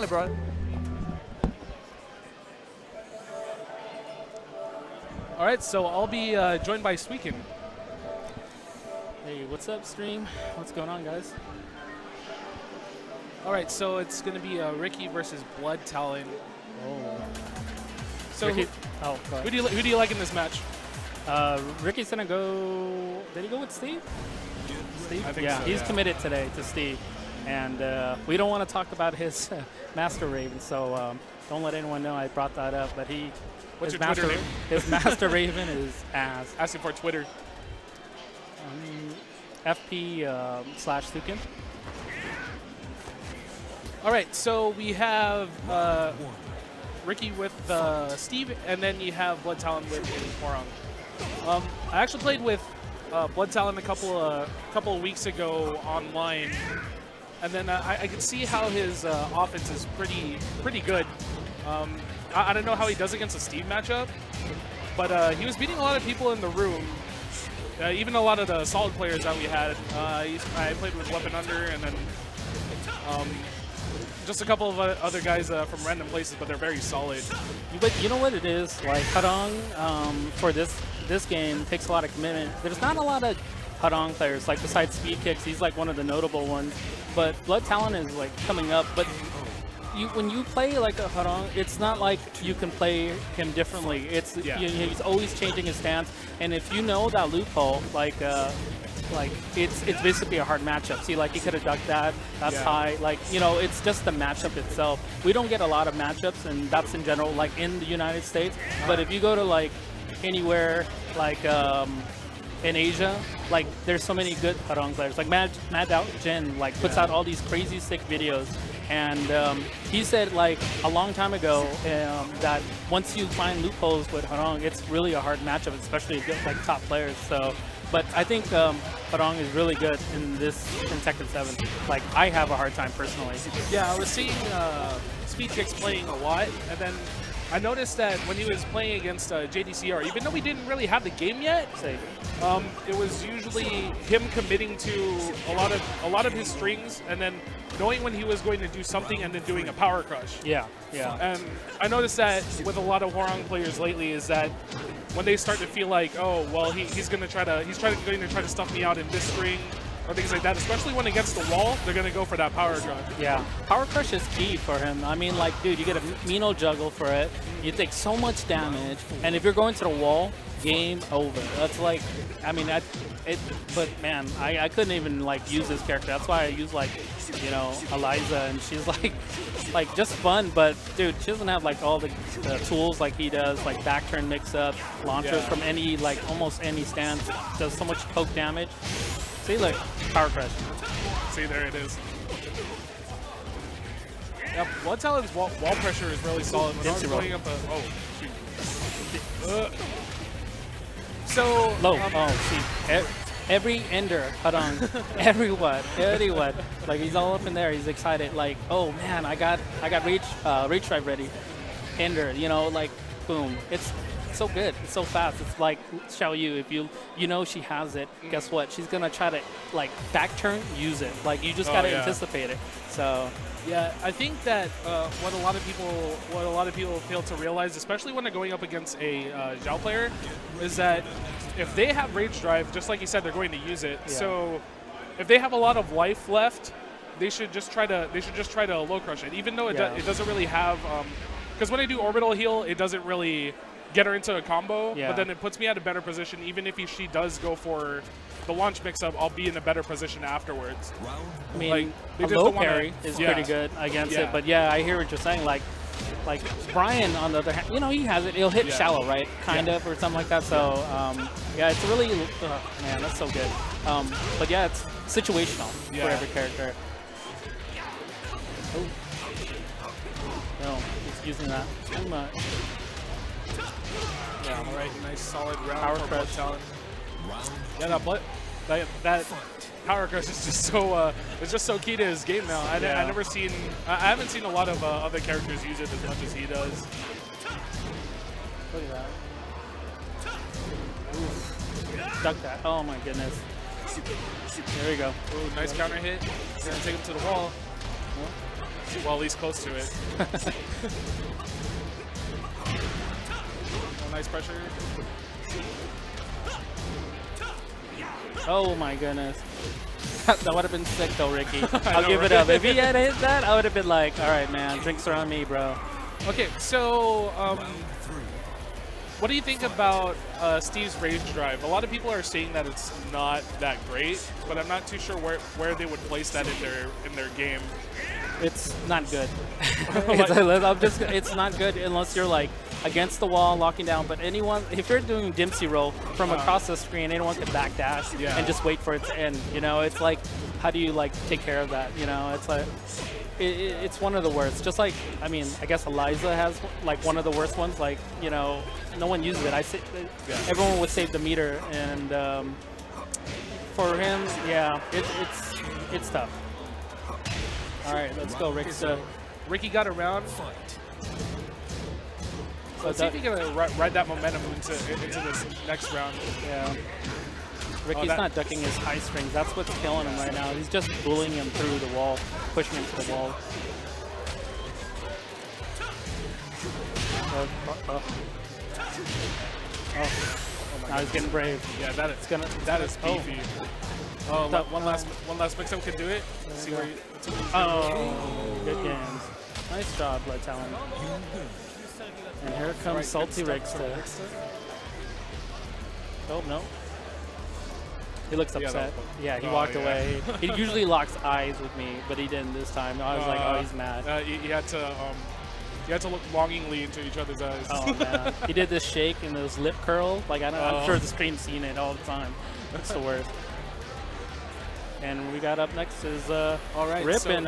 Hey, bro. All right, so I'll be joined by Sweekin. Hey, what's up, stream? What's going on, guys? All right, so it's going to be Ricky versus Blood Talon. Oh. So Ricky, who do you like in this match? Ricky's gonna go. Did he go with Steve? Steve? I think yeah, so, he's yeah. committed today to Steve, and we don't want to talk about his Master Raven, so don't let anyone know I brought that up. But What's his your Twitter name? His Master Raven is as Asking for Twitter. FP/Thukin. All right, so we have Ricky with Steve, and then you have Blood Talon with Morong. I actually played with Blood Talon a couple of weeks ago online, and then I could see how his offense is pretty good. I don't know how he does against a Steve matchup, but he was beating a lot of people in the room. Even a lot of the solid players that we had. I played with Weapon Under, and then just a couple of other guys from random places, but they're very solid. But you know what it is? Like, Harong, for this game, takes a lot of commitment. There's not a lot of Harong players, like, besides Speed Kicks. He's, like, one of the notable ones. But Blood Talon is, like, coming up. But when you play, like, a Harong, it's not like you can play him differently. It's he's always changing his stance. And if you know that loophole, like it's basically a hard matchup. See, like, he could have ducked that. That's high. Like, you know, it's just the matchup itself. We don't get a lot of matchups, and that's in general, like, in the United States. But if you go to, like, anywhere, like, in Asia, like, there's so many good Harong players. Like, Mad Out Jin, like, puts out all these crazy sick videos. And he said, like, a long time ago that once you find loopholes with Harong, it's really a hard matchup, especially against, like, top players. So. But I think Harong is really good in Tekken 7. Like, I have a hard time personally. Yeah, I was seeing Speed Kicks playing a lot, and then I noticed that when he was playing against JDCR, even though we didn't really have the game yet, it was usually him committing to a lot of his strings, and then knowing when he was going to do something and then doing a power crush. Yeah, yeah. And I noticed that with a lot of Harong players lately is that when they start to feel like, oh, well, he's going to try to stuff me out in this string or things like that, especially when it gets the wall, they're going to go for that power crush. Yeah, power crush is key for him. I mean, like, dude, you get a Mino juggle for it, you take so much damage, and if you're going to the wall, game over. That's like, I mean, but man, I couldn't even, like, use this character. That's why I use, like, you know, Eliza, and she's like just fun, but dude, she doesn't have, like, all the tools like he does, like back turn mix up, launchers from any, like, almost any stance, does so much poke damage. See, look, power crush. See, there it is. Yeah, Blood Talon's wall pressure is really solid. When I was going up so low. See, every ender, Harong, everyone, like, he's all up in there. He's excited. Like, oh man, I got reach drive ready. Ender, you know, like, boom. It's so good. It's so fast. It's like Xiao Yu. If you know she has it, guess what? She's gonna try to, like, back turn, use it. Like, you just gotta anticipate it. So. Yeah, I think that what a lot of people fail to realize, especially when they're going up against a Zhao player, is that if they have rage drive, just like you said, they're going to use it. Yeah. So if they have a lot of life left, they should just try to low crush it, even though it doesn't really have. Because when I do orbital heal, it doesn't really get her into a combo, but then it puts me at a better position. Even if she does go for the launch mix-up, I'll be in a better position afterwards. I mean, like, a low parry is pretty good against it, but yeah, I hear what you're saying. Like Brian, on the other hand, you know, he has it. He'll hit shallow, right? Kind of, or something like that. So, yeah, it's really, man, that's so good. But yeah, it's situational for every character. Oh. No, he's using that too much. Yeah, all right, nice solid round power for crush. Talon. Yeah, that power crush is just so it's just so key to his game now. I haven't seen a lot of other characters use it as much as he does. Look at that. Oof. Duck that. Oh my goodness. There we go. Ooh, nice counter hit. He's gonna take him to the wall. Well, at least close to it. Oh, nice pressure. Oh my goodness. That would have been sick though, Ricky. I'll know, give it right? up. If he had hit that, I would have been like, all right, man, drinks are on me, bro. Okay, so what do you think about Steve's rage drive? A lot of people are saying that it's not that great, but I'm not too sure where they would place that in their game. It's not good. It's not good unless you're like against the wall, locking down. But anyone, if you're doing Dempsey roll from across the screen, anyone can backdash and just wait for it to end. You know, it's like, how do you like take care of that? You know, it's like, it's one of the worst. Just like, I mean, I guess Eliza has like one of the worst ones. Like, you know, no one uses it. Everyone would save the meter, and for him, yeah, it's tough. All right, let's go, Rick. So Ricky got around. Let's see if he can ride that momentum into this next round. Yeah. Ricky's not ducking his high strings. That's what's killing him right now. He's just bullying him through the wall, pushing him to the wall. Now he's getting brave. Yeah, that is beefy. Oh, one last mix-up could do it. Let's see where good games. Nice job, Blood Talon. And here comes Salty Rickstah. Oh, no. He looks upset. Yeah, he walked away. He usually locks eyes with me, but he didn't this time. I was like, oh, he's mad. You had to look longingly into each other's eyes. Oh, man. He did this shake and those lip curls. Like, I'm sure the screen's seen it all the time. It's the worst. And we got up next is Rip and